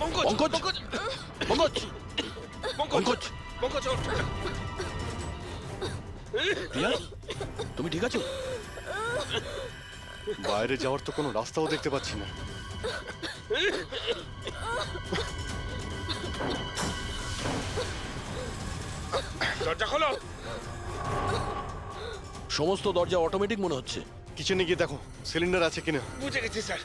পঙ্কজ পঙ্কজ পঙ্কজ পঙ্কজ পঙ্কজ ওঠ। প্রিয়া, তুমি ঠিক আছো? বাইরে যাওয়ার তো কোনো রাস্তাও দেখতে পাচ্ছি না। দরজা খোলো। সমস্ত দরজা অটোমেটিক মনে হচ্ছে। কিচেনে গিয়ে দেখো সিলিন্ডার আছে কিনা। বুঝে গেছি স্যার।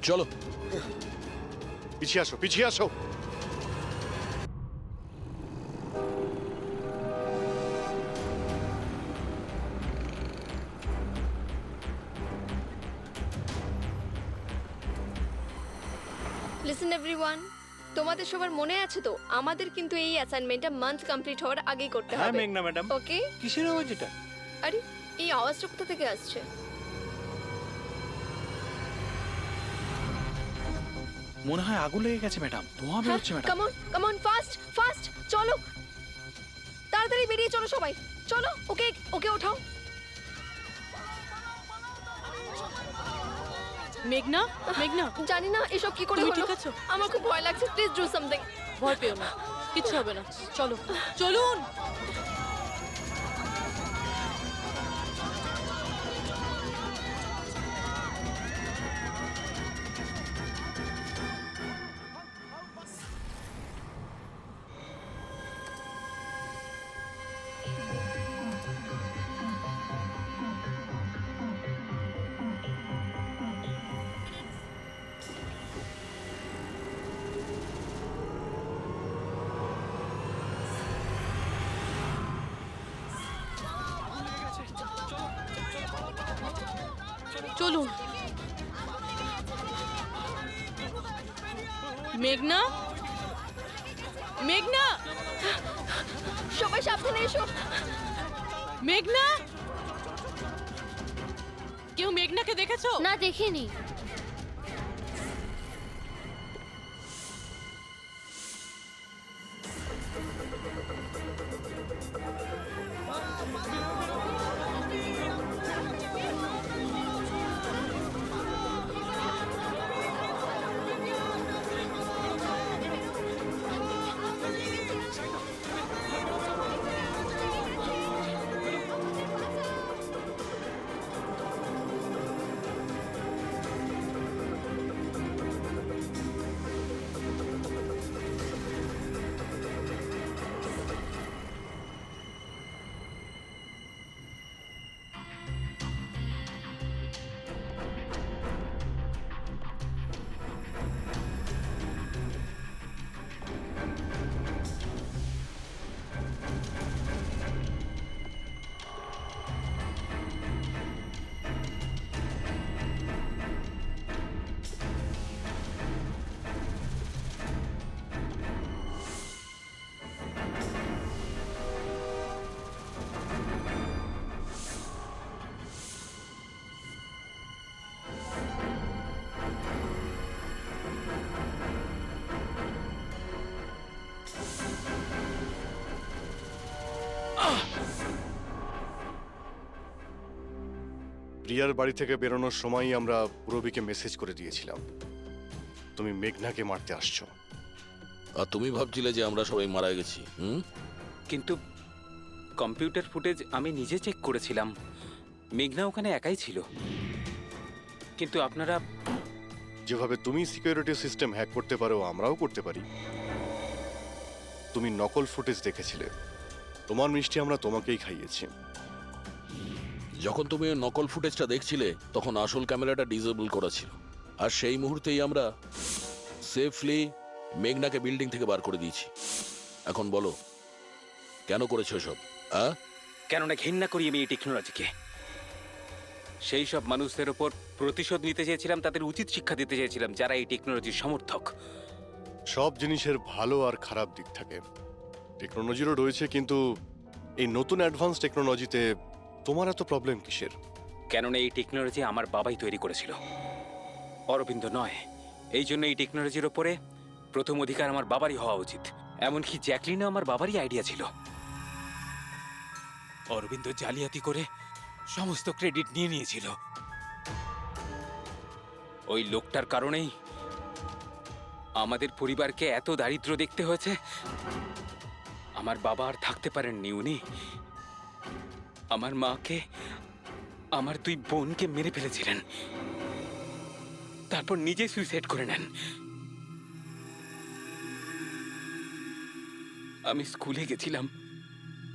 চলো। পিছিয়ে আসো, পিছিয়ে আসো। লিসেন এভরিওয়ান, তোমাদের সবার মনে আছে তো আমাদের কিন্তু এই অ্যাসাইনমেন্টটা মান্থ কমপ্লিট হওয়ার আগেই করতে হ্যাঁ হবে। মেঘনা ম্যাডাম। ওকে? কিসের আওয়াজ এটা? আরে এই আওয়াজটা কোথা থেকে আসছে? মনে হয় আগুন লেগে গেছে ম্যাডাম, ধোঁয়া বেরোচ্ছে madam. Come on fast fast, চলো তাড়াতাড়ি বেরিয়ে চলো সবাই, চলো। ওকে ওকে ওঠাও। মেঘনা, মেঘনা, জানি না এসব কি করে তুমি হলো। ঠিক আছো? আমার খুব ভয় লাগছে, প্লিজ ডু সামথিং। ভয় পেও না, কিচ্ছু হবে না। চলো চলুন। চলুন। মেঘনা, মেঘনা, সবাই সাবধানে এসো। মেঘনা, কেউ মেঘনাকে দেখেছো? না, দেখিনি। প্রিয়ার বাড়ি থেকে বেরোনোর সময়ই আমরা পূরবীকে মেসেজ করে দিয়েছিলাম তুমি মেঘনাকে মারতে আসছো। আর তুমি ভাবছিলে যে আমরা সবাই মারা গেছি? কিন্তু কম্পিউটার ফুটেজ আমি নিজে চেক করেছিলাম, মেঘনা ওখানে একাই ছিল। কিন্তু আপনারা যেভাবে তুমি সিকিউরিটি সিস্টেম হ্যাক করতে পারো আমরাও করতে পারি। তুমি নকল ফুটেজ দেখেছিলে, তোমার মিষ্টি আমরা তোমাকেই খাইয়েছি। যখন তুমি ওই নকল ফুটেজটা দেখছিলে তখন আসল ক্যামেরাটা ডিসেবল করা ছিল, আর সেই মুহূর্তেই আমরা সেফলি মেঘনাকে বিল্ডিং থেকে বার করে দিয়েছি। এখন বলো কেন করেছো সব? কেননা ঘৃণা করি আমি এই টেকনোলজিকে। সেই সব মানুষদের ওপর প্রতিশোধ নিতে চেয়েছিলাম, তাদের উচিত শিক্ষা দিতে চেয়েছিলাম যারা এই টেকনোলজির সমর্থক। সব জিনিসের ভালো আর খারাপ দিক থাকে, টেকনোলজিরও রয়েছে, কিন্তু এই নতুন অ্যাডভান্স টেকনোলজিতে তোমার এত প্রবলেম কিসের? কেননা এই টেকনোলজি আমার বাবাই তৈরি করেছিল, অরবিন্দ নয়। এই জন্য এই টেকনোলজির ওপরে প্রথম অধিকার আমার বাবারই হওয়া উচিত। এমনকি জ্যাকলিনও আমার বাবারই আইডিয়া ছিল। অরবিন্দ জালিয়াতি করে সমস্ত ক্রেডিট নিয়ে নিয়েছিল। ওই লোকটার কারণেই আমাদের পরিবারকে এত দারিদ্র দেখতে হয়েছে। আমার বাবা আর থাকতে পারেননি, উনি আমার মাকে, আমার 2 বোনকে মেরে ফেলেছিলেন, তারপর নিজে সুইসাইড করে নেন। আমি স্কুলে গেছিলাম,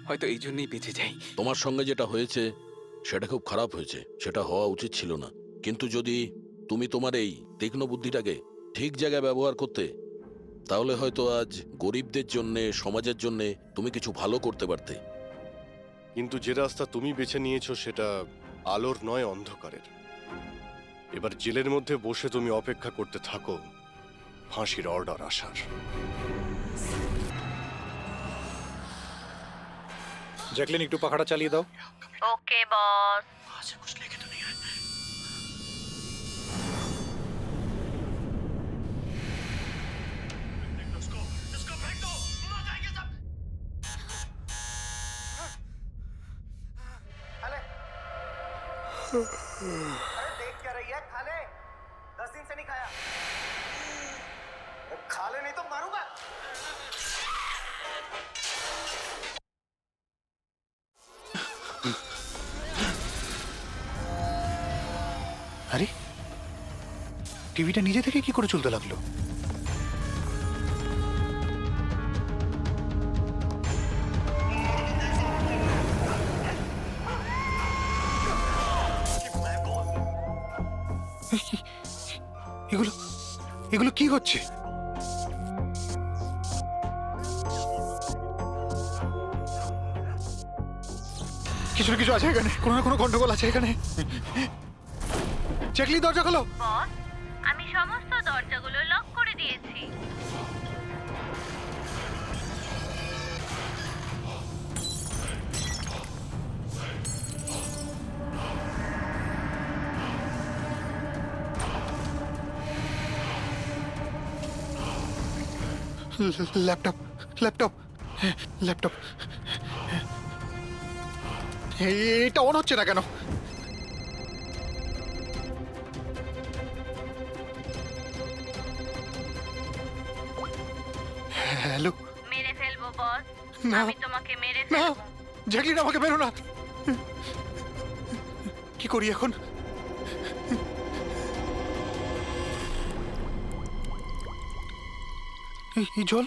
হয়তো এই জন্যই বেঁচে যাই। তোমার সঙ্গে যেটা হয়েছে সেটা খুব খারাপ হয়েছে, সেটা হওয়া উচিত ছিল না। কিন্তু যদি তুমি তোমার এই তীক্ষ্ণ বুদ্ধিটাকে ঠিক জায়গায় ব্যবহার করতে, তাহলে হয়তো আজ গরিবদের জন্যে, সমাজের জন্যে তুমি কিছু ভালো করতে পারতে। কিন্তু যে রাস্তা তুমি বেছে নিয়েছো সেটা আলোর নয়, অন্ধকারের। এবার জেলের মধ্যে বসে তুমি অপেক্ষা করতে থাকো ফাঁসির অর্ডার আসার। জ্যাকলিন, একটু পাখাটা চালিয়ে দাও। ওকে বস। देख क्या रही है? खा ले। 10 दिन से नहीं खाया। खा ले नहीं तो मारूंगा। আরে, টিভিটা নিজে থেকে কি করে চলতে লাগলো? এগুলো এগুলো কি হচ্ছে? কিছু না কিছু আছে এখানে, কোনো না কোনো গন্ডগোল আছে এখানে। জ্যাকলিন, দরজা খোলো। বস, আমি সমস্ত দরজাগুলো লক করে দিয়েছি। ল্যাপটপ ল্যাপটপ ল্যাপটপ, এটা অন হচ্ছে না কেন? হ্যালো। মেরে ফেলবো বস, না। আমি তোমাকে মেরে না, ফেলবো। জ্যাকলিন, আমাকে বেরো না। কি করি এখন? এই জল।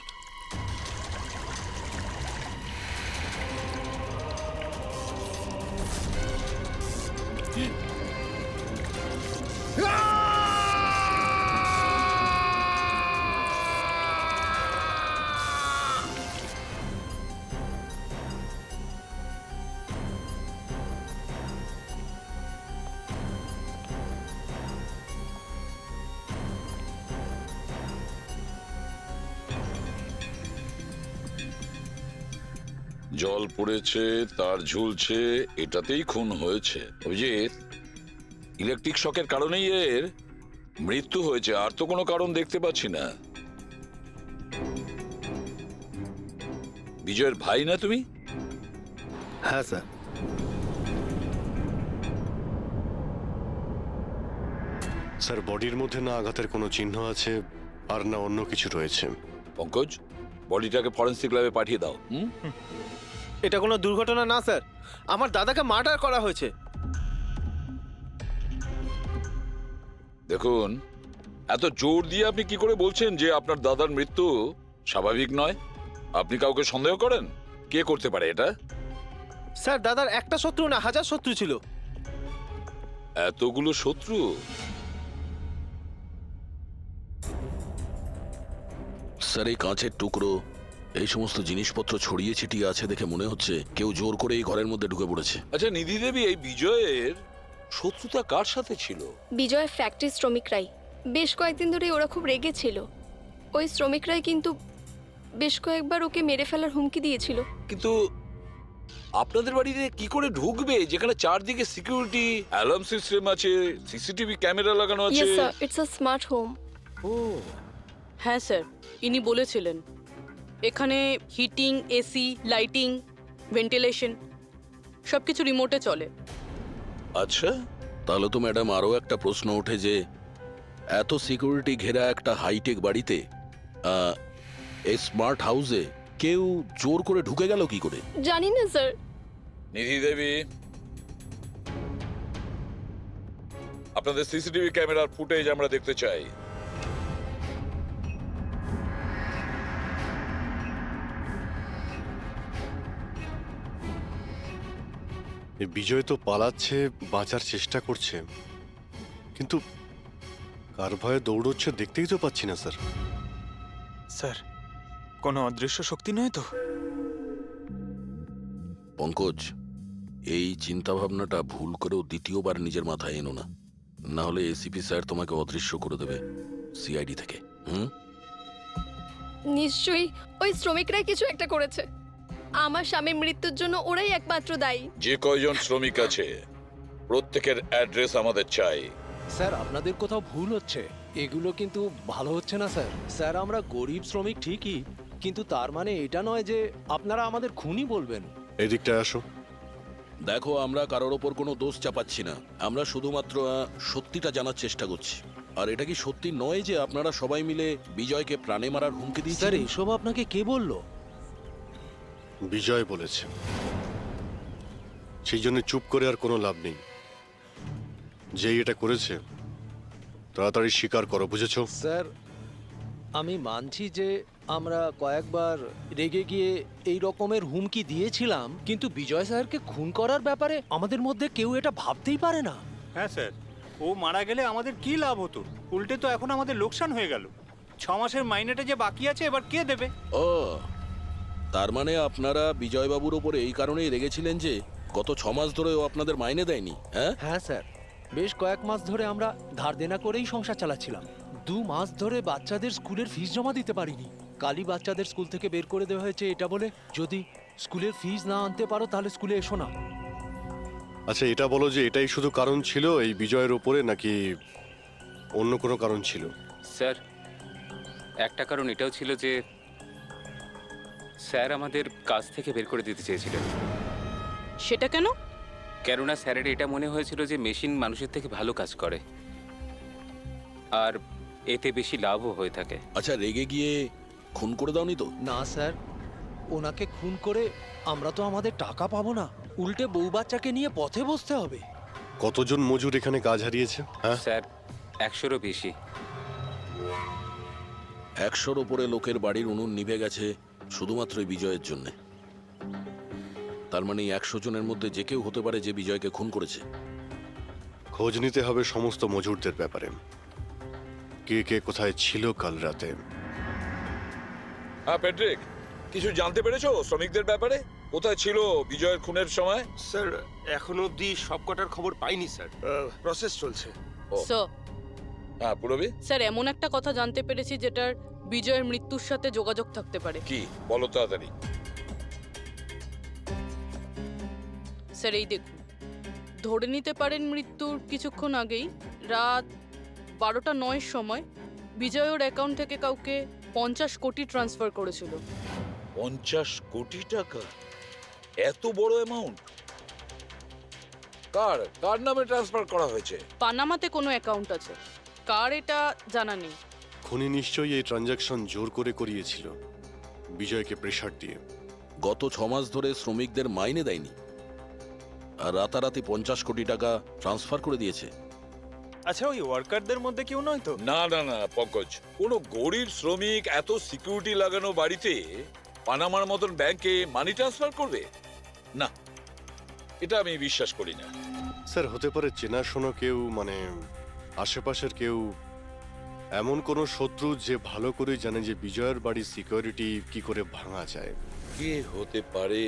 জল পড়েছে, তার ঝুলছে, এটাতেই খুন হয়েছে। অভিজিৎ, ইলেকট্রিক শকের কারণেই এর মৃত্যু হয়েছে, আর তো কোনো কারণ দেখতে পাচ্ছি না। বিজয়ের ভাই না তুমি? হ্যাঁ স্যার। স্যার, বডির মধ্যে না আঘাতের কোনো চিহ্ন আছে আর না অন্য কিছু রয়েছে। পঙ্কজ, বডিটাকে ফরেন্সিক ল্যাবে পাঠিয়ে দাও। এটা কোনো দুর্ঘটনা না স্যার, আমার দাদাকে মার্ডার করা হয়েছে। দেখুন, এত জোর দিয়ে আপনি কি করে বলছেন যে আপনার দাদার মৃত্যু স্বাভাবিক নয়? আপনি কাউকে সন্দেহ করেন? কে করতে পারে এটা? স্যার, দাদার একটা শত্রু না, 1000 শত্রু ছিল। এতগুলো শত্রু? স্যার, এই কাঁচের টুকরো, এই সমস্ত জিনিসপত্র ছড়িয়ে ছিটিয়ে আছে দেখে মনে হচ্ছে কেউ জোর করে এই ঘরের মধ্যে ঢুকে পড়েছে। আচ্ছা নিধি দেবী, এই বিজয়ের শত্রুতা কার সাথে ছিল? বিজয় ফ্যাক্টরি শ্রমিকরাই। বেশ কয়েকদিন ধরে ওরা খুব রেগে ছিল। ওই শ্রমিকরাই কিন্তু বেশ কয়েকবার ওকে মেরে ফেলার হুমকি দিয়েছিল। কিন্তু আপনাদের বাড়িতে কি করে ঢুকবে যেখানে চারদিকে সিকিউরিটি, অ্যালার্ম সিস্টেম আছে, সিসিটিভি ক্যামেরা লাগানো আছে? Yes sir, it's a smart home. হ্যাঁ স্যার, ইনি বলেছিলেন। এখানে হিটিং, এসি, লাইটিং, ভেন্টিলেশন সব কিছু রিমোটে চলে। আচ্ছা, তাহলে তো ম্যাডাম আরও একটা প্রশ্ন ওঠে যে এত সিকিউরিটি ঘেরা একটা হাইটেক বাড়িতে এই স্মার্ট হাউসে কেউ জোর করে ঢুকে গেল কি করে? জানি না স্যার। নিধি দেবী, আপনাদের সিসিটিভি ক্যামেরার ফুটেজ আমরা দেখতে চাই। এই বিজয় তো পালাচ্ছে, বাঁচার চেষ্টা করছে, কিন্তু কার ভয়ে দৌড়চ্ছে দেখতেই তো পাচ্ছি না স্যার। স্যার, কোনো অদৃশ্য শক্তি নয় তো? পঙ্কজ, এই চিন্তাভাবনাটা ভুল করেও দ্বিতীয়বার নিজের মাথায় এনো না, না হলে এসিপি স্যার তোমাকে অদৃশ্য করে দেবে সিআইডি থেকে। নিশ্চয়ই ওই শ্রমিকরাই কিছু একটা করেছে। আমার স্বামীর মৃত্যুর জন্য ওরাই একমাত্র দায়ী। যে কয়জন শ্রমিক আছে প্রত্যেকের অ্যাড্রেস আমাদের চাই। স্যার, আপনাদের কোথাও ভুল হচ্ছে, এগুলো কিন্তু ভালো হচ্ছে না স্যার। স্যার, আমরা গরিব শ্রমিক ঠিকই, কিন্তু তার মানে এটা নয় যে আপনারা আমাদের খুনি বলবেন। এদিকটা আসো। দেখো, আমরা কারোর ওপর কোনো দোষ চাপাচ্ছি না, আমরা শুধুমাত্র সত্যিটা জানার চেষ্টা করছি। আর এটা কি সত্যি নয় যে আপনারা সবাই মিলে বিজয়কে প্রাণে মারার হুমকি দিয়েছেন? স্যার, এসব আপনাকে কে বললো? বিজয় বলেছে, সেই জন্য চুপ করে আর কোনো লাভ নেই। যেই এটা করেছে তাড়াতাড়ি স্বীকার করো, বুঝেছো? স্যার, আমি মানছি যে আমরা কয়েকবার রেগে গিয়ে এই রকমের হুমকি দিয়েছিলাম, কিন্তু বিজয় স্যারকে খুন করার ব্যাপারে আমাদের মধ্যে কেউ এটা ভাবতেই পারে না। হ্যাঁ স্যার, ও মারা গেলে আমাদের কি লাভ হতো? উল্টে তো এখন আমাদের লোকসান হয়ে গেল। 6 মাসের মাইনেটা যে বাকি আছে এবার কে দেবে? ও, তার মানে আপনারা বিজয়বাবুর ওপরে এই কারণেই রেগেছিলেন যে গত 6 মাস ধরে ও আপনাদের মাইনে দেয়নি? হ্যাঁ হ্যাঁ স্যার, বেশ কয়েক মাস ধরে আমরা ধার দেনা করেই সংসার চালাচ্ছিলাম। 2 মাস ধরে বাচ্চাদের স্কুলের ফিস জমা দিতে পারিনি। কালই বাচ্চাদের স্কুল থেকে বের করে দেওয়া হয়েছে এটা বলে, যদি স্কুলের ফিস না আনতে পারো তাহলে স্কুলে এসো না। আচ্ছা, এটা বলো যে এটাই শুধু কারণ ছিল এই বিজয়ের ওপরে, নাকি অন্য কোনো কারণ ছিল? স্যার, একটা কারণ এটাও ছিল যে স্যার আমাদের কাজ থেকে বের করে দিতে চেয়েছিলেন। সেটা কেন? কেননা স্যারের এটা মনে হয়েছিল যে মেশিন মানুষের থেকে ভালো কাজ করে আর এতে বেশি লাভও হয়ে থাকে। আচ্ছা, রেগে গিয়ে খুন করে দাওনি তো? না স্যার, ওনাকে খুন করে আমরা তো আমাদের টাকা পাবো না, উল্টে বউ বাচ্চাকে নিয়ে পথে বসতে হবে। কতজন মজুর এখানে কাজ হারিয়েছে? হ্যাঁ স্যার, 100-রও বেশি। 100-র ওপরে লোকের বাড়ির উনুন নিভে গেছে শুধুমাত্র এই বিজয়ের জন্য। তার মানে 100 জনের মধ্যে যে কেউ হতে পারে যে বিজয়কে খুন করেছে। খোঁজ নিতে হবে সমস্ত মজুরদের ব্যাপারে, কে কে কোথায় ছিল কাল রাতে। হ্যাঁ প্যাট্রিক, কিছু জানতে পেরেছো শ্রমিকদের ব্যাপারে? কোথায় ছিল বিজয়ের খুনের সময়? স্যার, এখনো অবধি সব কটার খবর পাইনি স্যার, প্রসেস চলছে। স্যার, হ্যাঁ পুরবি, স্যার এমন একটা কথা জানতে পেরেছি যেটার বিজয়ের মৃত্যুর সাথে যোগাযোগ থাকতে পারে। কি বলো তাড়াতাড়ি। স্যার, এই দেখুন, ধরে নিতে পারেন মৃত্যুর কিছুক্ষণ আগেই রাত 12টা 9 সময় বিজয় ওর অ্যাকাউন্ট থেকে কাউকে 50 কোটি ট্রান্সফার করেছিল। 50 কোটি টাকা? এত বড় অ্যামাউন্ট কার কার নামে ট্রান্সফার করা হয়েছে? পানামাতে কোনো অ্যাকাউন্ট আছে, কার এটা জানা নেই। খুনি নিশ্চয়ই এই ট্রানজাকশন জোর করে করিয়েছিল বিজয়কে প্রেসার দিয়ে। গত 6 মাস ধরে শ্রমিকদের মাইনে দেয়নি আর রাতারাতি 50 কোটি টাকা ট্রান্সফার করে দিয়েছে। আচ্ছা, ওই ওয়ার্কারদের মধ্যে কেউ নয় তো? না না না পঙ্কজ, কোনো গরিব শ্রমিক এত সিকিউরিটি লাগানো বাড়িতে পানামার মতন ব্যাংকে মানি ট্রান্সফার করবে? না, এটা আমি বিশ্বাস করি না। স্যার, হতে পারে চেনাশোনা কেউ, মানে আশেপাশের কেউ, এমন কোনো শত্রু যে ভালো করে জানে যে বিজয়ের বাড়ির সিকিউরিটি কি করে ভাঙা যায়। কে হতে পারে?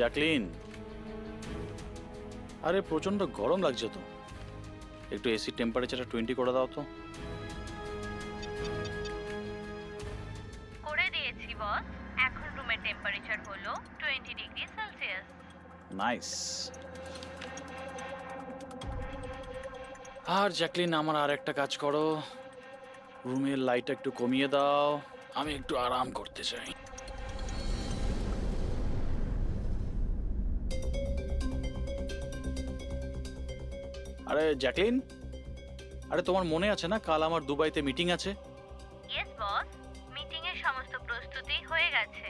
জ্যাকলিন, আরে প্রচন্ড গরম লাগছে তো, একটু এসি টেম্পারেচারটা 20 করে দাও তো। করে দিয়েছি বস। এখন রুমের টেম্পারেচার হলো 20 ডিগ্রি সেলসিয়াস। নাইস। আর জ্যাকলিন, আমার আর একটা কাজ করো, রুমের লাইটটা একটু কমিয়ে দাও, আমি একটু আরাম করতে চাই। আরে জ্যাকলিন, আরে তোমার মনে আছে না কাল আমার দুবাইতে মিটিং আছে? ইয়েস বস, মিটিং এর সমস্ত প্রস্তুতি হয়ে গেছে।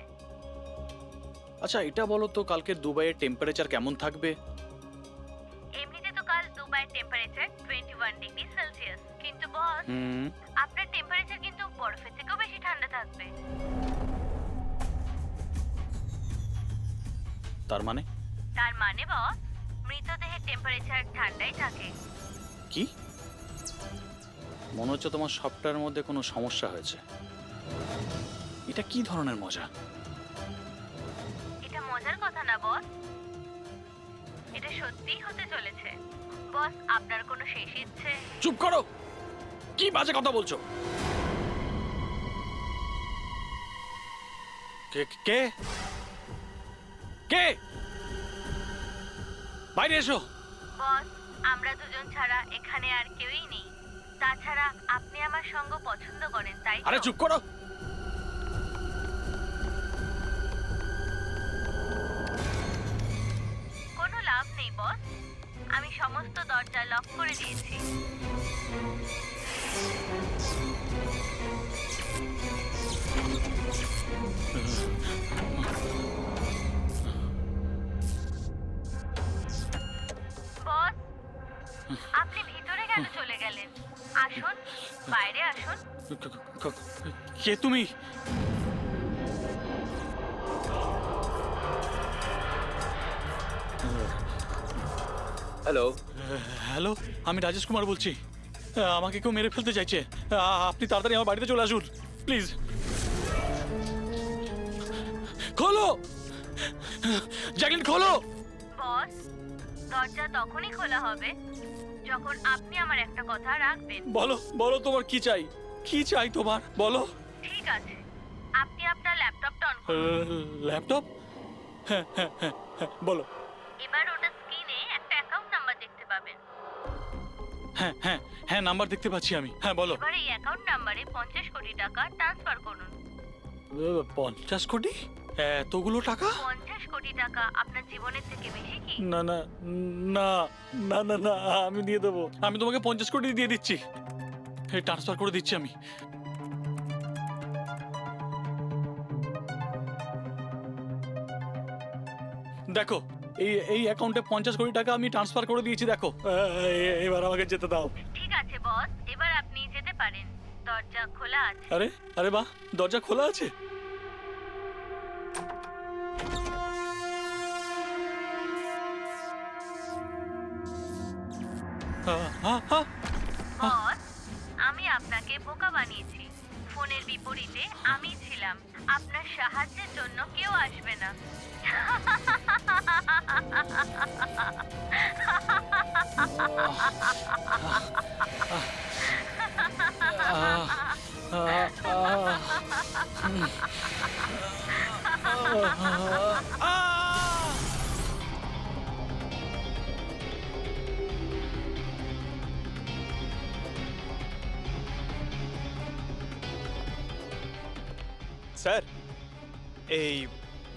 আচ্ছা এটা বলো তো, কালকে দুবাইয়ের টেম্পারেচার কেমন থাকবে? এমনিতে তো কাল দুবাইয়ের টেম্পারেচার 21 ডিগ্রি সেলসিয়াস, কিন্তু বস আপনার টেম্পারেচার কিন্তু বরফের থেকেও বেশি ঠান্ডা থাকবে। তার মানে? তার মানে বস, মৃতদেহের টেম্পারেচার ঠান্ডাই থাকে। কি? মনে হচ্ছে তোমার সফটওয়্যারের মধ্যে কোনো সমস্যা হয়েছে। এটা কি ধরনের মজা? এটা মজার কথা না বস, এটা সত্যিই হতে চলেছে। বস, আপনার কোনো শেষ ইচ্ছে? চুপ করো, কি বাজে কথা বলছো? কে কে কে? বাইরে এসো। বস, আমরা দুজন ছাড়া এখানে আর কেউই নেই। তাছাড়া আপনি আমার সঙ্গ পছন্দ করেন, তাই তো? আরে চুপ করো। কোনো লাভ নেই বস, আমি সমস্ত দরজা লক করে দিয়েছি। বস, আপনি ভিতরে কেন চলে গেলেন? আসুন, বাইরে আসুন। কে তুমি? হ্যালো হ্যালো, আমি রাজেশ কুমার বলছি। আমাকে কেউ মেরে ফেলতে চাইছে। আপনি তাড়াতাড়ি আমার বাড়িতে চলে আসুন প্লিজ। খোলো জ্যাকলিন, খোলো। বস, দরজা তখনই খোলা হবে যখন আপনি আমার একটা কথা রাখবেন। বলো বলো, তোমার কি চাই? কি চাই তোমার, বলো। ঠিক আছে, আপনি আপনার ল্যাপটপটা অন করুন। ল্যাপটপ? হ্যাঁ হ্যাঁ হ্যাঁ হ্যাঁ, বলো। এবার ওটা স্ক্রিনে একটা অ্যাকাউন্ট নাম্বার দেখতে পাবেন। হ্যাঁ হ্যাঁ হ্যাঁ, নাম্বার দেখতে পাচ্ছি আমি। হ্যাঁ বলো। এবার এই অ্যাকাউন্ট নাম্বারে 50 কোটি টাকা ট্রান্সফার করুন। 50 কোটি? এতগুলো টাকা? 50 কোটি টাকা আপনার জীবনের থেকে বেশি কি? না না না না না না, আমি দিয়ে দেবো। আমি তোমাকে 50 কোটি দিয়ে দিচ্ছি, ট্রান্সফার করে দিচ্ছি আমি। দেখো, এই অ্যাকাউন্টে 50 কোটি টাকা আমি ট্রান্সফার করে দিয়েছি, দেখো। এবার আমাকে যেতে দাও। ঠিক আছে বস, এবার আপনি যেতে পারেন, দরজা খোলা আছে। আরে আরে বাহ, দরজা খোলা আছে। বস, আমি আপনাকে বোকা বানিয়েছি। ফোনের বিপরীতে আমি ছিলাম। আপনার সাহায্যের জন্য কেউ আসবে না। স্যার, এই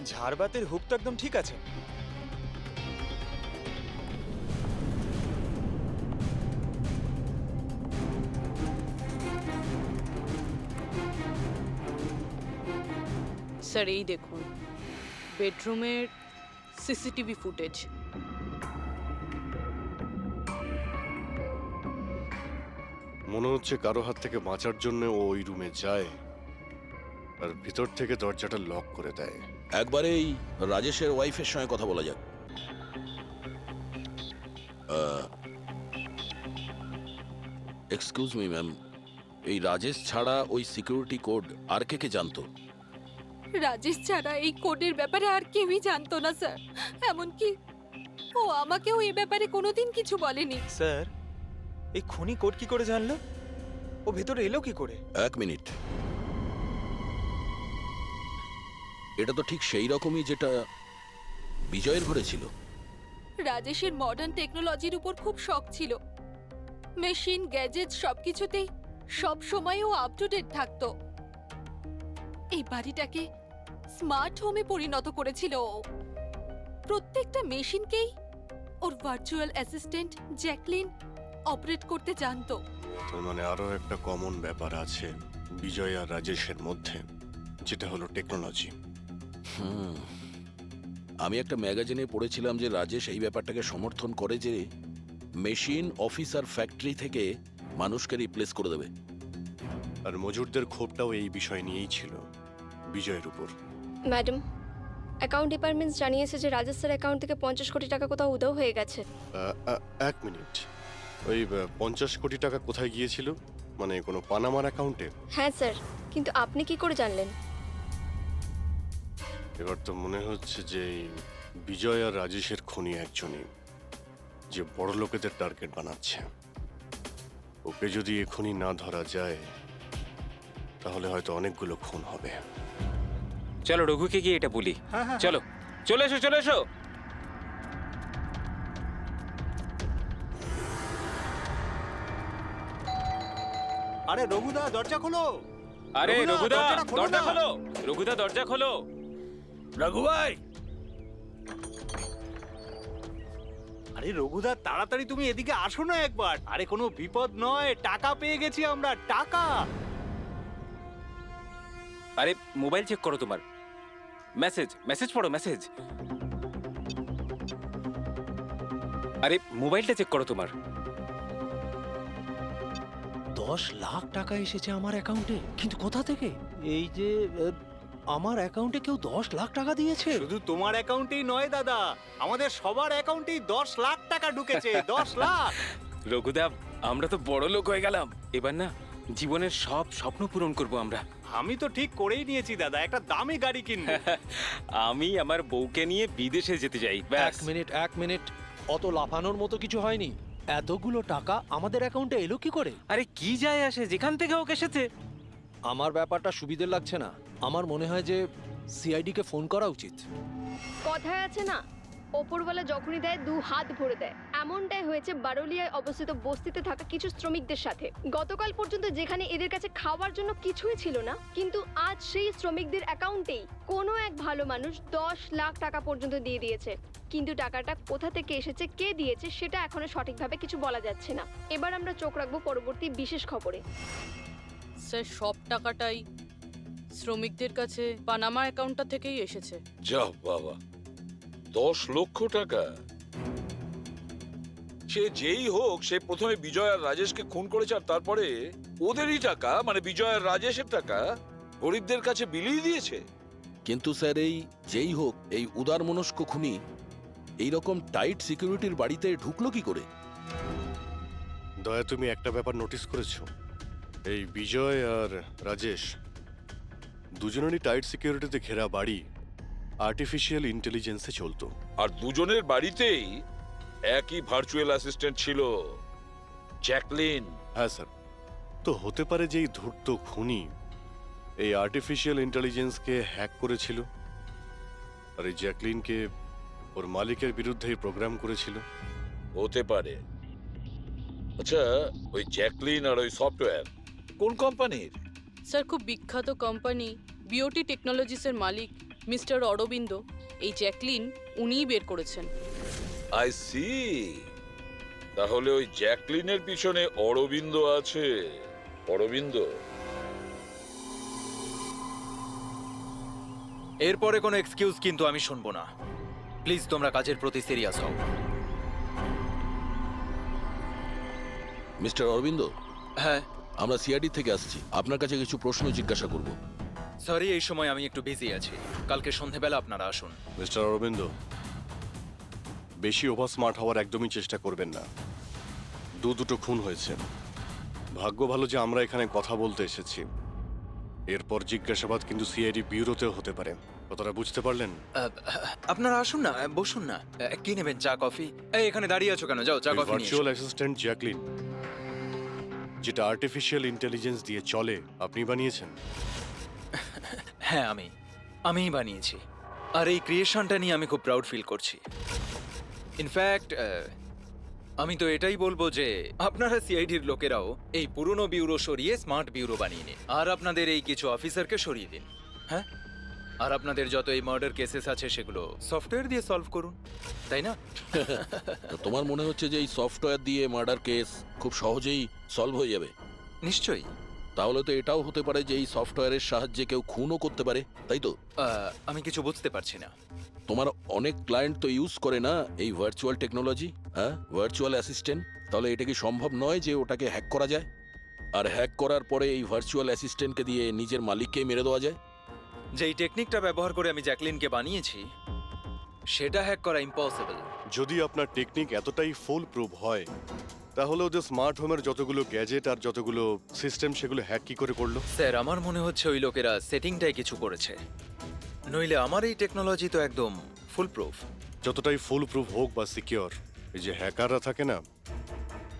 ঝাড়বাতির হুক তো একদম ঠিক আছে। স্যার এই দেখুন, বেডরুমের সিসিটিভি ফুটেজ। মনে হচ্ছে কারো হাত থেকে বাঁচার জন্য ও ওই রুমে যায় আর ভিতর থেকে দরজাটা লক করে দেয়। একবার এই রাজেশের ওয়াইফের সঙ্গে কথা বলা যাক। এক্সকিউজ মি ম্যাম, এই রাজেশ ছাড়া ওই সিকিউরিটি কোড আর কে কে জানতো? রাজেশ ছাড়া এই কোডের ব্যাপারে আর কেউই জানতো না স্যার। এমনকি ও আমাকেও এই ব্যাপারে কোনোদিন কিছু বলেনি। স্যার, এই খুনি কোড কি করে জানলো? ও ভেতরে এলো কি করে? এক মিনিট, এটা তো ঠিক সেই রকমই যেটা বিজয়ের ঘরে ছিল। রাজেশের মডার্ন টেকনোলজির উপর খুব শখ ছিল। মেশিন গ্যাজেট সবকিছুতেই সব সময় ও আপ টু ডেট থাকতো। এই বাড়িটাকে স্মার্ট হোমে পরিণত করেছিল ও। প্রত্যেকটা মেশিনকেই ওর ভার্চুয়াল অ্যাসিস্ট্যান্ট জ্যাকলিন অপারেট করতে জানতো। তার মানে আরো একটা কমন ব্যাপার আছে বিজয় আর রাজেশের মধ্যে, যেটা হলো টেকনোলজি। আমি একটা ম্যাগাজিনে পড়েছিলাম যে রাজেশ এই ব্যাপারটাকে সমর্থন করে যে মেশিন অফিসার ফ্যাক্টরি থেকে মানুষকে রিপ্লেস করে দেবে। আর মজুরদের ক্ষোভটাও এই বিষয় নিয়েই ছিল, বিজয়ের উপর। ম্যাডাম, অ্যাকাউন্ট ডিপার্টমেন্ট জানিয়েছে যে রাজেশ স্যার অ্যাকাউন্ট থেকে 50 কোটি টাকা কোথাও উধাও হয়ে গেছে। এক মিনিট, ওই 50 কোটি টাকা কোথায় গিয়েছিল? মানে কোনো পানামার অ্যাকাউন্টে? হ্যাঁ স্যার, কিন্তু আপনি কি করে জানলেন? এবার তো মনে হচ্ছে যে এই বিজয় আর রাজেশের খুনি একজনই, যে বড় লোকেদের টার্গেট বানাচ্ছে। ওকে যদি এখনই না ধরা যায় তাহলে হয়তো অনেকগুলো খুন হবে। চলো রঘুকে গিয়ে এটা বলি। চলো, চলে এসো, চলে এসো। আরে রঘুদা, দরজা খোলো। আরে রঘুদা, দরজাটা খোলো দরজা না। খোলো। রঘুদা, দরজা খোলো। রঘু ভাই, আরে রঘুদা, তাড়াতাড়ি তুমি এদিকে আসো না একবার। আরে কোনো বিপদ নয়, টাকা পেয়ে গেছি আমরা, টাকা। আরে মোবাইল চেক করো তোমার। মেসেজ মেসেজ পড়ো, মেসেজ। আরে মোবাইলটা চেক করো তোমার। 10 লাখ টাকা এসেছে আমার অ্যাকাউন্টে, কিন্তু কোথা থেকে? এই যে আমার অ্যাকাউন্টে কেউ 10 লাখ টাকা দিয়েছে। শুধু তোমার অ্যাকাউন্টেই নয় দাদা, আমাদের সবার অ্যাকাউন্টেই 10 লাখ টাকা ঢুকেছে। 10 লাখ। রঘুদা, আমরা তো বড় লোক হয়ে গেলাম। এবার না জীবনের সব স্বপ্ন পূরণ করব আমরা। আমি তো ঠিক করেই নিয়েছি দাদা, একটা দামি গাড়ি কিনবো। আমি আমার বউকে নিয়ে বিদেশে যেতে চাই। ব্যাস। এক মিনিট, অত লাফানোর মতো কিছু হয়নি। এতগুলো টাকা আমাদের অ্যাকাউন্টে এলো কি করে? আরে কি যায় আসে, যেখান থেকে হোক এসেছে। আমার ব্যাপারটা সুবিধের লাগছে না। আমার মনে হয় যে সিআইডি কে ফোন করা উচিত। কথায় আছে না, ওপরওয়ালা যখনই দেয় 2 হাত ভরে দেয়। এমনটাই হয়েছে বারোলিয়ায় অবস্থিত বস্তিতে থাকা কিছু শ্রমিকদের সাথে। গতকাল পর্যন্ত যেখানে এদের কাছে খাওয়ার জন্য কিছুই ছিল না, কিন্তু আজ সেই শ্রমিকদের অ্যাকাউন্টেই কোনো এক ভালো মানুষ 10 লাখ টাকা পর্যন্ত দিয়ে দিয়েছে। কিন্তু টাকাটা কোথা থেকে এসেছে, কে দিয়েছে, সেটা এখনো সঠিকভাবে কিছু বলা যাচ্ছে না। এবার আমরা চোখ রাখবো পরবর্তী বিশেষ খবরে। স্যার, সব টাকাটাই শ্রমিকদের কাছে পানামা অ্যাকাউন্টটা থেকেই এসেছে। যা বাবা, 10 লক্ষ টাকা! সে যেই হোক, সে প্রথমে বিজয় আর রাজেশকে খুন করেছে, আর তারপরে ওদেরই টাকা, মানে বিজয় আর রাজেশের টাকা গরিবদের কাছে বিলিয়ে দিয়েছে। কিন্তু স্যার, এই যেই হোক, এই উদারমনস্ক খুনি এইরকম টাইট সিকিউরিটির বাড়িতে ঢুকলো কি করে? দয়া, তুমি একটা ব্যাপার নোটিস করেছো? এই বিজয় আর রাজেশ দুজনেরই টাইট সিকিউরিটিতে ঘেরা বাড়ি আর্টিফিশিয়াল ইন্টেলিজেন্সে চলতো। আর দুজনের বাড়িতেই একই ভার্চুয়াল অ্যাসিস্ট্যান্ট ছিল, জ্যাকলিন। হ্যাঁ স্যার, তো হতে পারে যে এই ধূর্ত খুনি এই আর্টিফিশিয়াল ইন্টেলিজেন্সকে হ্যাক করেছিল, আর এই জ্যাকলিনকে ওর মালিকের বিরুদ্ধে প্রোগ্রাম করেছিল। হতে পারে। আচ্ছা, ওই জ্যাকলিন আর ওই সফটওয়্যার কোন কোম্পানির? স্যার, খুব বিখ্যাত কোম্পানি বিওটি টেকনোলজিসের মালিক মিস্টার অরবিন্দ। এই জ্যাকলিন উনিই বের করেছেন। I see. তাহলে ওই জ্যাকলিনের পিছনে অরবিন্দ আছে। অরবিন্দ। এরপরে কোনো এক্সকিউজ কিন্তু আমি শুনবো না। প্লিজ তোমরা কাজের প্রতি সিরিয়াস হও। মিস্টার অরবিন্দ, হ্যাঁ, আমরা সিআইডি থেকে আসছি। আপনার কাছে কিছু প্রশ্ন জিজ্ঞাসা করব। সরি, এই সময় আমি একটু বিজি আছি। কালকে সন্ধেবেলা আপনারা আসুন। মিস্টার অরবিন্দ, বেশি ওভার স্মার্ট হওয়ার একদমই চেষ্টা করবেন না। দুটো খুন হয়েছে, ভাগ্য ভালো যে আমরা এখানে কথা বলতে এসেছি। এরপর জিজ্ঞাসাবাদ কিন্তু সিআইডি ব্যুরোতেও হতে পারে। কথাটা বুঝতে পারলেন? আপনারা আসুন না, বসুন না। কি নেবেন, চা কফি? এই এখানে দাঁড়িয়ে আছো কেন? যাও চা কফি নিয়ে ভার্চুয়াল অ্যাসিস্ট্যান্ট জ্যাকলিন, যেটা আর্টিফিশিয়াল ইন্টেলিজেন্স দিয়ে চলে, আপনি বানিয়েছেন? হ্যাঁ, আমিই বানিয়েছি। আর এই ক্রিয়েশনটা নিয়ে আমি খুব প্রাউড ফিল করছি। ইনফ্যাক্ট আমি তো এটাই বলবো যে আপনারা সিআইডির লোকেরাও এই পুরনো ব্যুরো সরিয়ে স্মার্ট ব্যুরো বানিয়ে নিন, আর আপনাদের এই কিছু অফিসারকে সরিয়ে দিন। হ্যাঁ, আর আপনাদের যত এই মার্ডার কেসেস আছে সেগুলো সফটওয়্যার দিয়ে সলভ করুন, তাই না? তো তোমার মনে হচ্ছে যে এই সফটওয়্যার দিয়ে মার্ডার কেস খুব সহজেই সলভ হয়ে যাবে? নিশ্চয়ই। তাহলে তো এটাও হতে পারে যে এই সফটওয়্যারের সাহায্যে কেউ খুনও করতে পারে, তাই তো? আমি কিছু বুঝতে পারছি না। তোমার অনেক ক্লায়েন্ট তো ইউজ করে না এই ভার্চুয়াল টেকনোলজি, হ্যাঁ, ভার্চুয়াল অ্যাসিস্ট্যান্ট। তাহলে এটা কি সম্ভব নয় যে ওটাকে হ্যাক করা যায়, আর হ্যাক করার পরে এই ভার্চুয়াল অ্যাসিস্ট্যান্টকে দিয়ে নিজের মালিককেই মেরে দেওয়া যায়? যেই টেকনিকটা ব্যবহার করে আমি জ্যাকলিনকে বানিয়েছি সেটা হ্যাক করা ইম্পসিবল। যদি আপনার টেকনিক এতটাই ফুল প্রুফ হয়, তাহলে ওদের স্মার্ট হোমের যতগুলো গ্যাজেট আর যতগুলো সিস্টেম সেগুলো হ্যাক কি করে করলো? স্যার, আমার মনে হচ্ছে ওই লোকেরা সেটিংটাই কিছু করেছে, নইলে আমার এই টেকনোলজি তো একদম ফুল প্রুফ। যতটাই ফুল প্রুফ হোক বা সিকিউর, এই যে হ্যাকাররা থাকে না,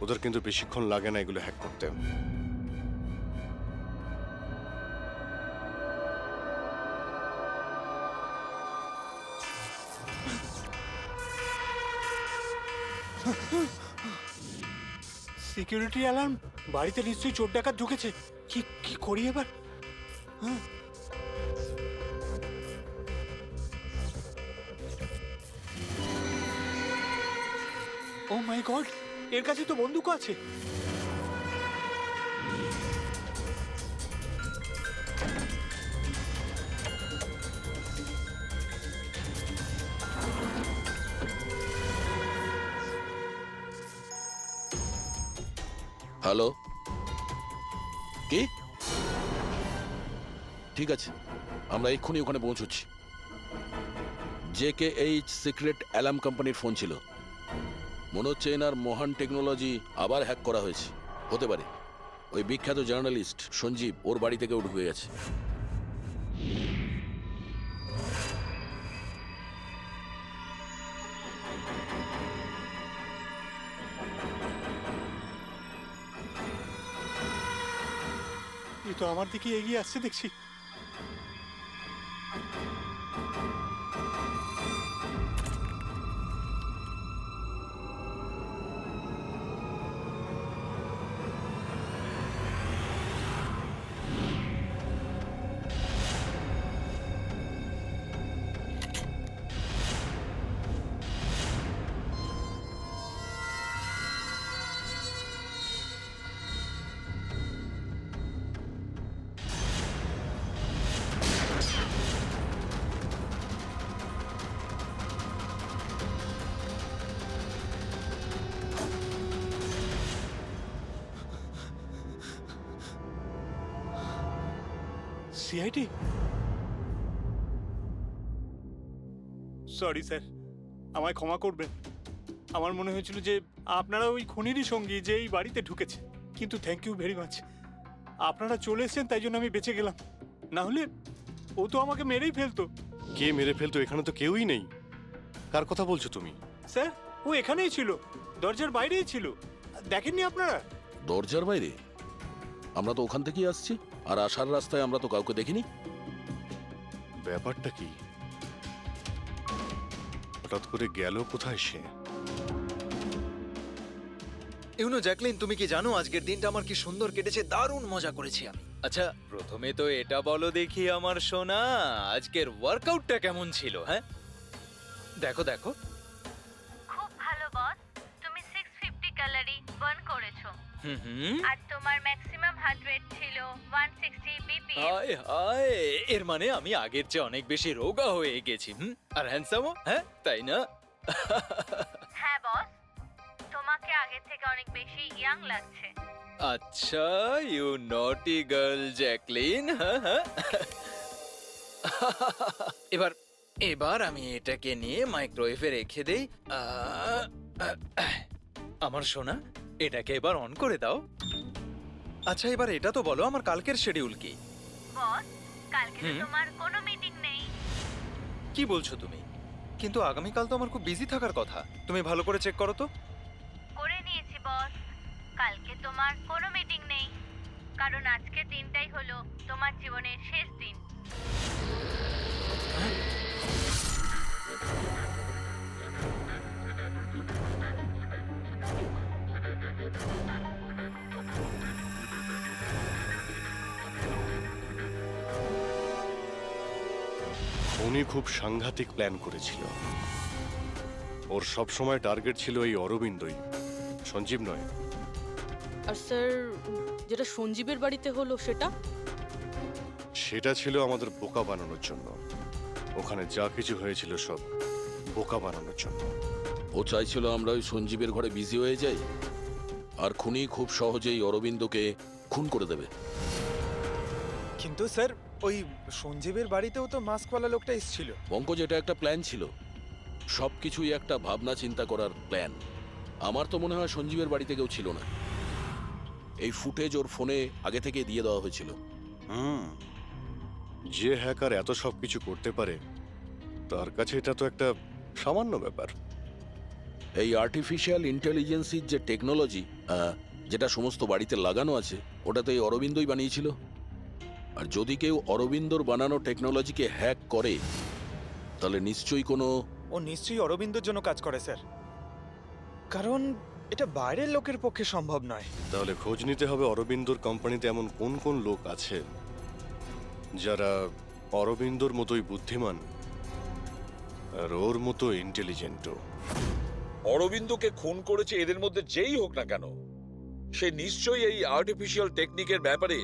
ওদের কিন্তু বেশিক্ষণ লাগে না এগুলো হ্যাক করতে। Security alarm! বাড়িতে নিশ্চয়ই চোর ডাকাত ঢুকেছে। কি কি করি এবার? ও মাই গড, এর কাছে তো বন্দুক আছে। হ্যালো, কি? ঠিক আছে, আমরা এক্ষুনি ওখানে পৌঁছচ্ছি। JKH সিক্রেট অ্যালার্ম কোম্পানির ফোন ছিল। মনে হচ্ছে এনার মহান টেকনোলজি আবার হ্যাক করা হয়েছে। হতে পারে ওই বিখ্যাত জার্নালিস্ট সঞ্জীব ওর বাড়ি থেকেও ঢুকে গেছে। এ তো আমার দিকে এগিয়ে আসছে দেখছি। সিআইডি? সরি স্যার, আমায় ক্ষমা করবেন। আমার মনে হয়েছিল যে আপনারা ওই খুনিরই সঙ্গী যে এই বাড়িতে ঢুকেছে, কিন্তু থ্যাংক ইউ ভেরি মাচ। আপনারা চলে এসেছেন তাই জন্য আমি বেঁচে গেলাম, না হলে ও তো আমাকে মেরেই ফেলতো। কে মেরে ফেলতো? এখানে তো কেউই নেই। কার কথা বলছো তুমি? স্যার, ও এখানেই ছিল, দরজার বাইরেই ছিল। দেখেননি আপনারা? দরজার বাইরে? আমরা তো ওখান থেকেই আসছি, আর আসার রাস্তায় আমরা তো কাউকে দেখিনি। ব্যাপারটা কি? হঠাৎ করে গেল কোথায় সে? ইউনো জ্যাকলিন, তুমি কি জানো আজকের দিনটা আমার কি সুন্দর কেটেছে? দারুণ মজা করেছি আমি। আচ্ছা, প্রথমে তো এটা বলো দেখি আমার সোনা, আজকের ওয়ার্কআউটটা কেমন ছিল? হ্যাঁ, দেখো দেখো। খুব ভালো বস, তুমি 650 ক্যালোরি বার্ন করেছো। হুম, আর তোমার ম্যাক্সিমাম হার্ট রেট ছিল 160 বিপিএম। হায় হায়, এর মানে আমি আগের চেয়ে অনেক বেশি রোগা হয়ে গেছি। আর হ্যান্ডসামও, হ্যাঁ তাই না? হ্যাঁ বস, তোমাকে আগের থেকে অনেক বেশি ইয়াং লাগছে। আচ্ছা, ইউ নটি গার্ল জ্যাকলিন। হ্যাঁ হ্যাঁ, এবার এবার আমি এটাকে নিয়ে মাইক্রোওয়েভে রেখে দেই। আমার সোনা, এটাকে এবার অন করে দাও। আচ্ছা, এবার এটা তো বলো আমার কালকের শিডিউল কি? বস, কালকে তো তোমার কোনো মিটিং নেই। কি বলছো তুমি? কিন্তু আগামীকাল তো আমার খুব বিজি থাকার কথা। তুমি ভালো করে চেক করো তো। করে নিয়েছি বস, কালকে তোমার কোনো মিটিং নেই, কারণ আজকের দিনটাই হলো তোমার জীবনের শেষ দিন। উনি খুব সাংঘাতিক প্ল্যান করেছিল। ওর সব সময় টার্গেট ছিল এই অরবিন্দই, সঞ্জীব নয়। আর স্যার, যেটা সঞ্জীবের বাড়িতে হলো সেটা? সেটা ছিল আমাদের বোকা বানানোর জন্য। ওখানে যা কিছু হয়েছিল সব বোকা বানানোর জন্য। ও চাইছিল আমরা ওই সঞ্জীবের ঘরে বিজি হয়ে যাই, আর খুনি খুব সহজেই অরবিন্দকে খুন করে দেবে। কিন্তু স্যার, ওই সঞ্জীবের বাড়িতেও তো মাস্কওয়ালা লোকটা এসেছিল। পঙ্কজ, এটা একটা প্ল্যান ছিল, সবকিছুই একটা ভাবনা চিন্তা করার প্ল্যান। আমার তো মনে হয় সঞ্জীবের বাড়িতে কেউ ছিল না। এই ফুটেজ ওর ফোনে আগে থেকে দিয়ে দেওয়া হয়েছিল। যে হ্যাকার এত সব কিছু করতে পারে, তার কাছে এটা তো একটা সামান্য ব্যাপার। এই আর্টিফিশিয়াল ইন্টেলিজেন্সির যে টেকনোলজি, যেটা সমস্ত বাড়িতে লাগানো আছে, ওটা তো এই অরবিন্দই বানিয়েছিল। আর যদি কেউ অরবিন্দর বানানো টেকনোলজিকে হ্যাক করে, তাহলে নিশ্চয়ই কোনো... ও নিশ্চয়ই অরবিন্দর জন্য কাজ করে স্যার, কারণ এটা বাইরের লোকের পক্ষে সম্ভব নয়। তাহলে খোঁজ নিতে হবে অরবিন্দর কোম্পানিতে এমন কোন কোন লোক আছে যারা অরবিন্দর মতোই বুদ্ধিমান আর ওর মতো ইন্টেলিজেন্টও। অরবিন্দকে খুন করেছে এদের মধ্যে যেই হোক না কেন, সে নিশ্চয়ই এই আর্টিফিশিয়াল টেকনিকের ব্যাপারে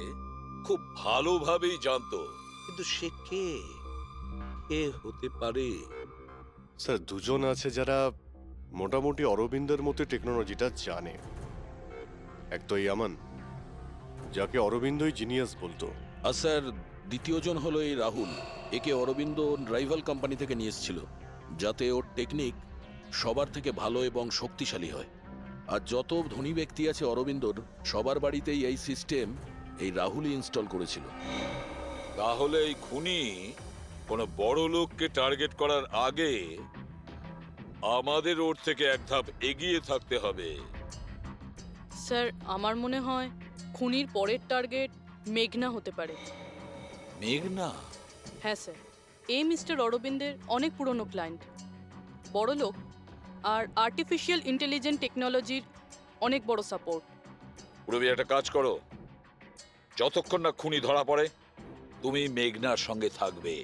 খুব ভালোভাবেই জানতো। কিন্তু সে কে হতে পারে? স্যার, দুজন আছে যারা মোটামুটি অরবিন্দের মতো টেকনোলজিটা জানে। এক তো ইয়ামান, যাকে অরবিন্দই জিনিয়াস বলতো। আর স্যার, দ্বিতীয়জন হলো এই রাহুল। একে অরবিন্দ রাইভাল কোম্পানি থেকে নিয়ে এসেছিল, যাতে ওর টেকনিক সবার থেকে ভালো এবং শক্তিশালী হয়। আর যত ধনী ব্যক্তি আছে অরবিন্দর, সবার বাড়িতেই এই সিস্টেম এই রাহুলই ইনস্টল করেছিল। তাহলে এই খুনি কোনো বড় লোককে টার্গেট করার আগে আমাদের ওর থেকে এক ধাপ এগিয়ে থাকতে হবে। স্যার, আমার মনে হয় খুনির পরের টার্গেট মেঘনা হতে পারে। মেঘনা? হ্যাঁ স্যার, এই মিস্টার অরবিন্দের অনেক পুরনো ক্লায়েন্ট, বড় লোক, আর আর্টিফিশিয়াল ইন্টেলিজেন্ট টেকনোলজির অনেক বড় সাপোর্ট। পুরবি, একটা কাজ করো, যতক্ষণ না খুনি ধরা পড়ে তুমি মেঘনার সঙ্গে থাকবে।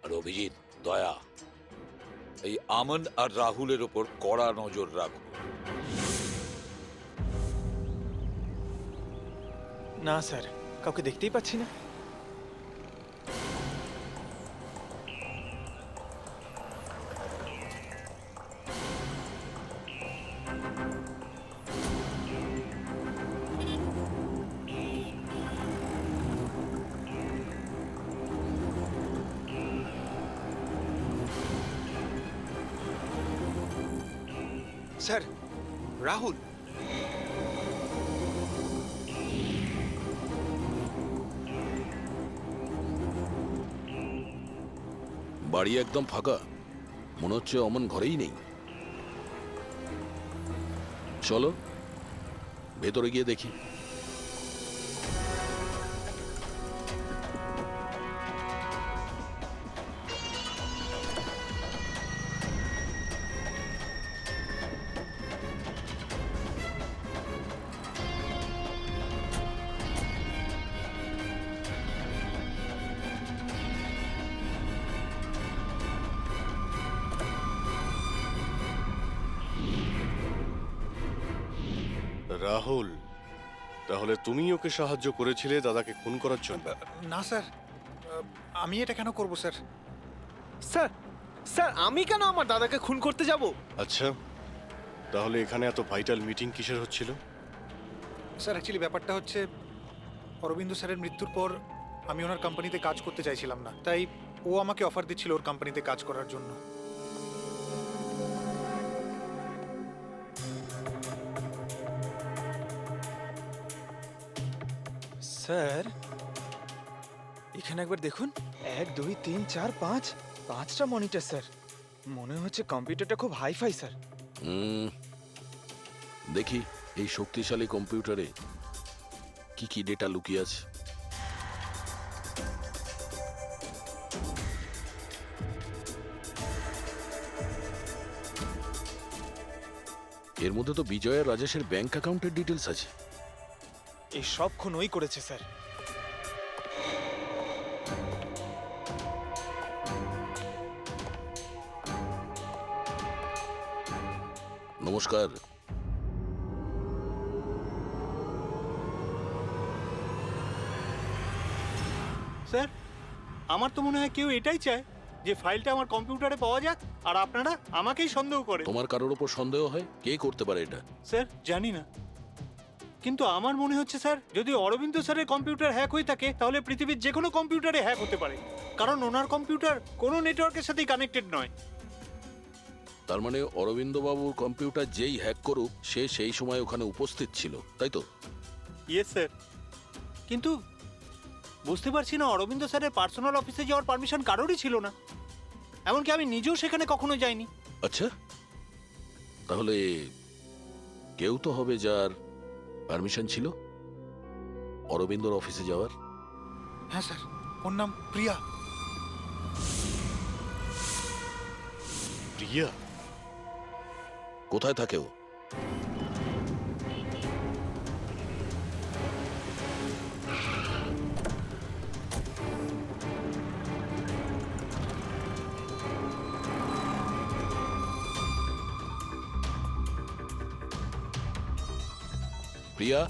আর অভিজিৎ, দয়া, এই আমন আর রাহুলের ওপর কড়া নজর রাখো। না স্যার, কাউকে দেখতেই পাচ্ছি না। স্যার, রাহুল। বাড়ি একদম ফাঁকা, মনে হচ্ছে অমন ঘরেই নেই। চলো ভেতরে গিয়ে দেখি। রাহুল, তাহলে তুমি ওকে সাহায্য করেছিলে দাদাকে খুন করার জন্য? না স্যার, আমি এটা কেন করব স্যার? স্যার, স্যার, আমি কেন আমার দাদাকে খুন করতে যাব? আচ্ছা, তাহলে এখানে এত ভাইটাল মিটিং কিসের হচ্ছিল? স্যার, অ্যাকচুয়ালি ব্যাপারটা হচ্ছে, অরবিন্দ স্যারের মৃত্যুর পর আমি ওনার কোম্পানিতে কাজ করতে চাইছিলাম না, তাই ও আমাকে অফার দিচ্ছিল ওর কোম্পানিতে কাজ করার জন্য। স্যার, এখানে একবার দেখুন, 1 2 3 4 5, 5টা মনিটর স্যার। মনে হচ্ছে কম্পিউটারটা খুব হাইফাই স্যার। দেখি এই শক্তিশালী কম্পিউটারে কি কি ডেটা লুকিয়ে আছে। এর মধ্যে তো বিজয় আর রাজেশের ব্যাংক অ্যাকাউন্টের ডিটেলস আছে। এই সব খুন ওই করেছে স্যার। নমস্কার। স্যার আমার তো মনে হয় কেউ এটাই চায় যে ফাইলটা আমার কম্পিউটারে পাওয়া যাক আর আপনারা আমাকেই সন্দেহ করে। তোমার কারোর ওপর সন্দেহ হয়? কে করতে পারে এটা? স্যার জানি না, কিন্তু আমার মনে হচ্ছে স্যার যদি অরবিন্দ স্যারের কম্পিউটার হ্যাক হয়ে থাকে তাহলে পৃথিবীর যে কোনো কম্পিউটারে হ্যাক হতে পারে, কারণ ওনার কম্পিউটার কোনো নেটওয়ার্কের সাথেই কানেক্টেড নয়। তার মানে অরবিন্দ বাবুর কম্পিউটার যেই হ্যাক করুক সে সেই সময় ওখানে উপস্থিত ছিল, তাই তো? ইয়েস স্যার, কিন্তু বুঝতে পারছি না অরবিন্দ স্যারের পার্সোনাল অফিসে যাওয়ার পারমিশন কারোরই ছিল না, এমনকি আমি নিজেও সেখানে কখনো যাইনি। আচ্ছা, তাহলে কেউ তো হবে যার পারমিশন ছিল অরবিন্দর অফিসে যাওয়ার। হ্যাঁ স্যার, ওর নাম প্রিয়া। প্রিয়া? কোথায় থাকে ও? প্রিয়া?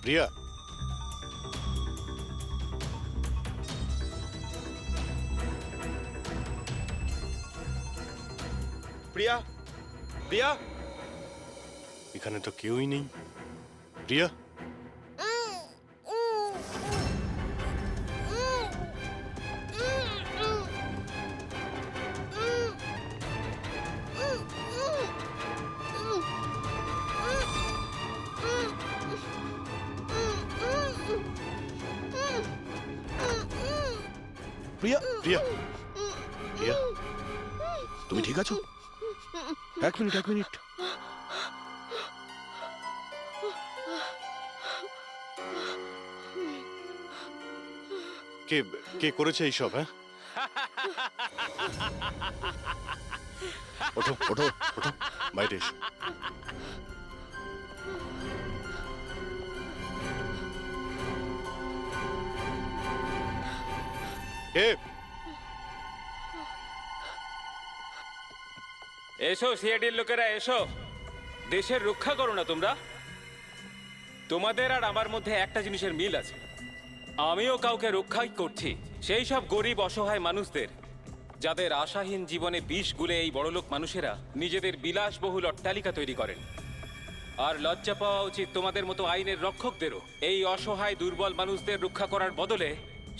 প্রিয়া? প্রিয়া? প্রিয়া? এখানে তো কেউই নেই। প্রিয়া? প্রিয়া? প্রিয়া? প্রিয়া? তুমি ঠিক আছো? এক মিনিট, এক মিনিট। কে কে করেছে এইসব? হ্যাঁ, ওঠো ওঠো ওঠো, বাইরে এসো। কে? এসো সিআইডির লোকেরা, এসো। দেশের রক্ষা করো না তোমরা? তোমাদের আর আমার মধ্যে একটা জিনিসের মিল আছে, আমিও কাউকে রক্ষাই করছি, সেই সব গরিব অসহায় মানুষদের যাদের আশাহীন জীবনে বিষ গুলে এই বড়লোক মানুষেরা নিজেদের বিলাসবহুল অট্টালিকা তৈরি করেন। আর লজ্জা পাওয়া উচিত তোমাদের মতো আইনের রক্ষকদেরও, এই অসহায় দুর্বল মানুষদের রক্ষা করার বদলে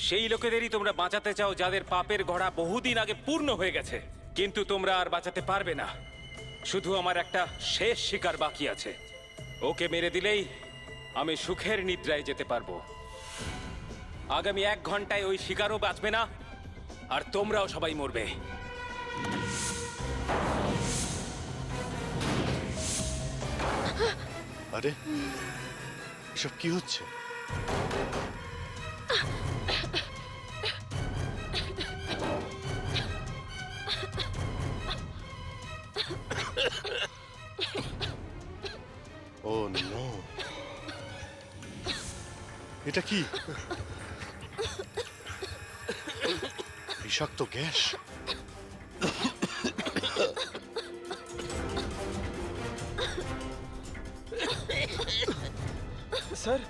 সেই লোকেদেরই তোমরা বাঁচাতে চাও যাদের পাপের ঘোড়া বহুদিন আগে পূর্ণ হয়ে গেছে, কিন্তু তোমরা আর বাঁচাতে পারবে না। শুধু আমার একটা শেষ শিকার বাকি আছে, ওকে মেরে দিলেই আমি সুখের নিদ্রায় যেতে পারবো। আগামী 1 ঘন্টায় ওই শিকারও বাঁচবে না, আর তোমরাও সবাই মরবে। আরে এসব কি হচ্ছে? ও নো, এটা কি? বিষাক্ত গ্যাস। স্যার